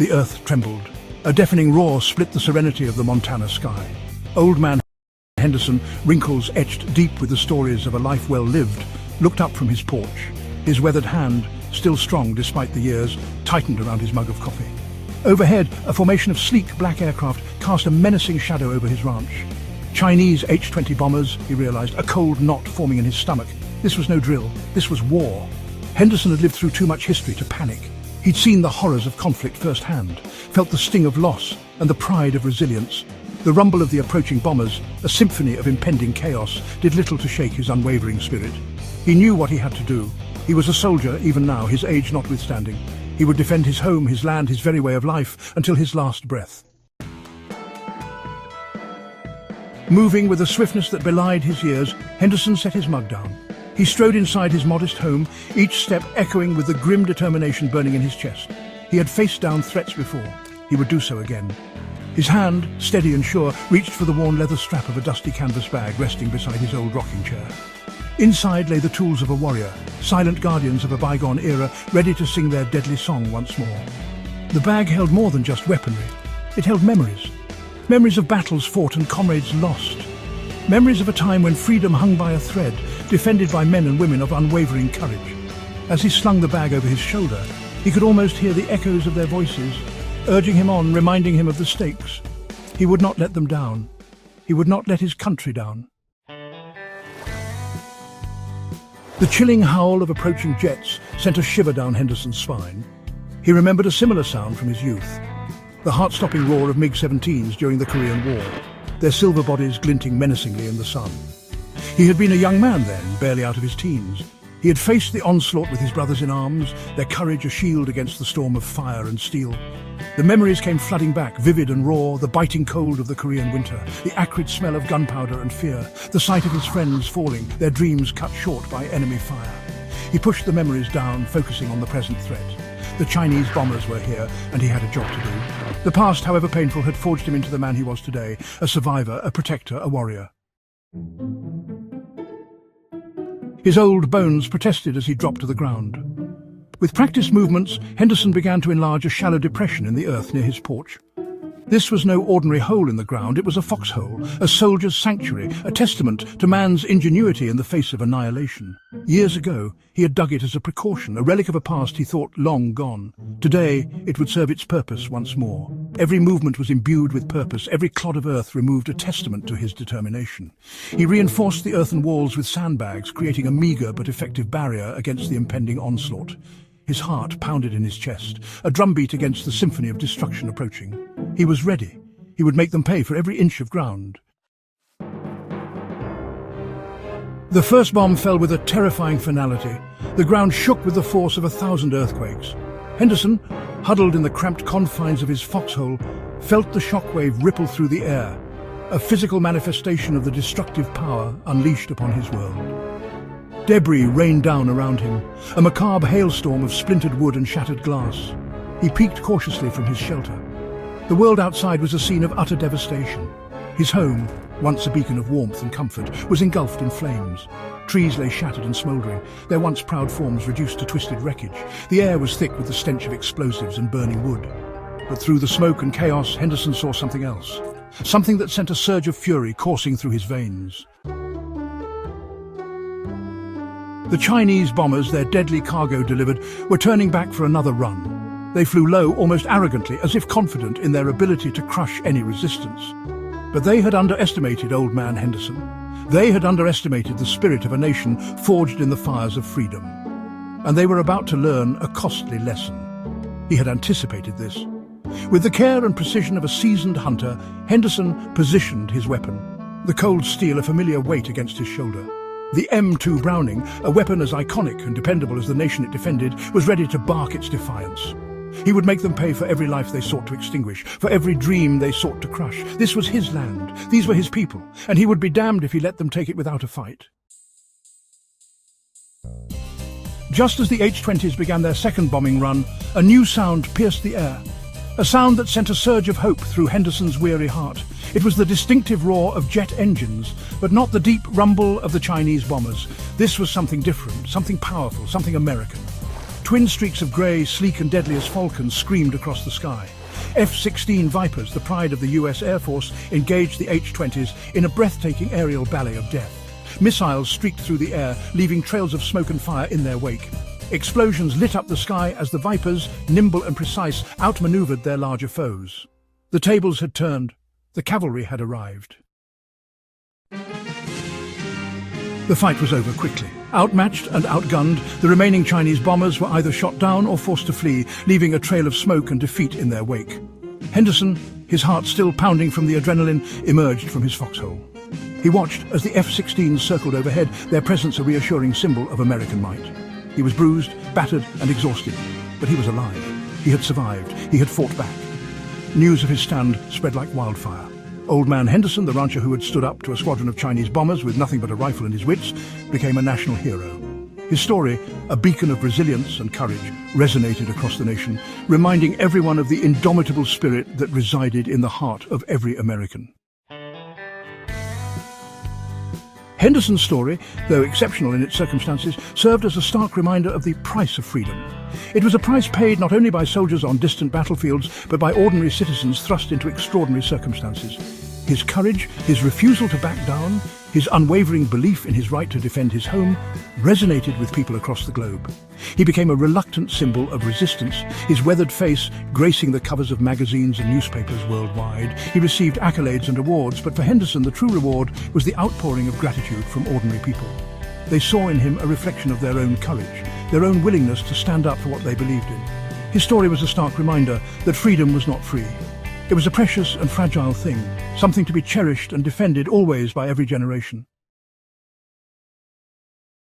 The earth trembled. A deafening roar split the serenity of the Montana sky. Old man Henderson, wrinkles etched deep with the stories of a life well lived, looked up from his porch. His weathered hand, still strong despite the years, tightened around his mug of coffee. Overhead, a formation of sleek black aircraft cast a menacing shadow over his ranch. Chinese H-20 bombers, he realized, a cold knot forming in his stomach. This was no drill, this was war. Henderson had lived through too much history to panic. He'd seen the horrors of conflict firsthand, felt the sting of loss and the pride of resilience. The rumble of the approaching bombers, a symphony of impending chaos, did little to shake his unwavering spirit. He knew what he had to do. He was a soldier, even now, his age notwithstanding. He would defend his home, his land, his very way of life, until his last breath. Moving with a swiftness that belied his years, Henderson set his mug down. He strode inside his modest home, each step echoing with the grim determination burning in his chest. He had faced down threats before. He would do so again. His hand, steady and sure, reached for the worn leather strap of a dusty canvas bag resting beside his old rocking chair. Inside lay the tools of a warrior, silent guardians of a bygone era, ready to sing their deadly song once more. The bag held more than just weaponry. It held memories. Memories of battles fought and comrades lost. Memories of a time when freedom hung by a thread, defended by men and women of unwavering courage. As he slung the bag over his shoulder, he could almost hear the echoes of their voices, urging him on, reminding him of the stakes. He would not let them down. He would not let his country down. The chilling howl of approaching jets sent a shiver down Henderson's spine. He remembered a similar sound from his youth. The heart-stopping roar of MiG-17s during the Korean War, their silver bodies glinting menacingly in the sun. He had been a young man then, barely out of his teens. He had faced the onslaught with his brothers in arms, their courage a shield against the storm of fire and steel. The memories came flooding back, vivid and raw, the biting cold of the Korean winter, the acrid smell of gunpowder and fear, the sight of his friends falling, their dreams cut short by enemy fire. He pushed the memories down, focusing on the present threat. The Chinese bombers were here, and he had a job to do. The past, however painful, had forged him into the man he was today, a survivor, a protector, a warrior. His old bones protested as he dropped to the ground. With practiced movements, Henderson began to enlarge a shallow depression in the earth near his porch. This was no ordinary hole in the ground, it was a foxhole, a soldier's sanctuary, a testament to man's ingenuity in the face of annihilation. Years ago, he had dug it as a precaution, a relic of a past he thought long gone. Today, it would serve its purpose once more. Every movement was imbued with purpose, every clod of earth removed a testament to his determination. He reinforced the earthen walls with sandbags, creating a meagre but effective barrier against the impending onslaught. His heart pounded in his chest, a drumbeat against the symphony of destruction approaching. He was ready. He would make them pay for every inch of ground. The first bomb fell with a terrifying finality. The ground shook with the force of 1,000 earthquakes. Henderson, huddled in the cramped confines of his foxhole, felt the shockwave ripple through the air, a physical manifestation of the destructive power unleashed upon his world. Debris rained down around him, a macabre hailstorm of splintered wood and shattered glass. He peeked cautiously from his shelter. The world outside was a scene of utter devastation. His home, once a beacon of warmth and comfort, was engulfed in flames. Trees lay shattered and smouldering, their once proud forms reduced to twisted wreckage. The air was thick with the stench of explosives and burning wood. But through the smoke and chaos, Henderson saw something else. Something that sent a surge of fury coursing through his veins. The Chinese bombers, their deadly cargo delivered, were turning back for another run. They flew low, almost arrogantly, as if confident in their ability to crush any resistance. But they had underestimated old man Henderson. They had underestimated the spirit of a nation forged in the fires of freedom. And they were about to learn a costly lesson. He had anticipated this. With the care and precision of a seasoned hunter, Henderson positioned his weapon, the cold steel a familiar weight against his shoulder. The M2 Browning, a weapon as iconic and dependable as the nation it defended, was ready to bark its defiance. He would make them pay for every life they sought to extinguish, for every dream they sought to crush. This was his land, these were his people, and he would be damned if he let them take it without a fight. Just as the H-20s began their second bombing run, a new sound pierced the air. A sound that sent a surge of hope through Henderson's weary heart. It was the distinctive roar of jet engines, but not the deep rumble of the Chinese bombers. This was something different, something powerful, something American. Twin streaks of grey, sleek and deadly as falcons, screamed across the sky. F-16 Vipers, the pride of the US Air Force, engaged the H-20s in a breathtaking aerial ballet of death. Missiles streaked through the air, leaving trails of smoke and fire in their wake. Explosions lit up the sky as the Vipers, nimble and precise, outmaneuvered their larger foes. The tables had turned. The cavalry had arrived. The fight was over quickly. Outmatched and outgunned, the remaining Chinese bombers were either shot down or forced to flee, leaving a trail of smoke and defeat in their wake. Henderson, his heart still pounding from the adrenaline, emerged from his foxhole. He watched as the F-16s circled overhead, their presence a reassuring symbol of American might. He was bruised, battered and exhausted, but he was alive. He had survived. He had fought back. News of his stand spread like wildfire. Old man Henderson, the rancher who had stood up to a squadron of Chinese bombers with nothing but a rifle and his wits, became a national hero. His story, a beacon of resilience and courage, resonated across the nation, reminding everyone of the indomitable spirit that resided in the heart of every American. Henderson's story, though exceptional in its circumstances, served as a stark reminder of the price of freedom. It was a price paid not only by soldiers on distant battlefields, but by ordinary citizens thrust into extraordinary circumstances. His courage, his refusal to back down, his unwavering belief in his right to defend his home, resonated with people across the globe. He became a reluctant symbol of resistance, his weathered face gracing the covers of magazines and newspapers worldwide. He received accolades and awards, but for Henderson the true reward was the outpouring of gratitude from ordinary people. They saw in him a reflection of their own courage, their own willingness to stand up for what they believed in. His story was a stark reminder that freedom was not free. It was a precious and fragile thing, something to be cherished and defended always by every generation.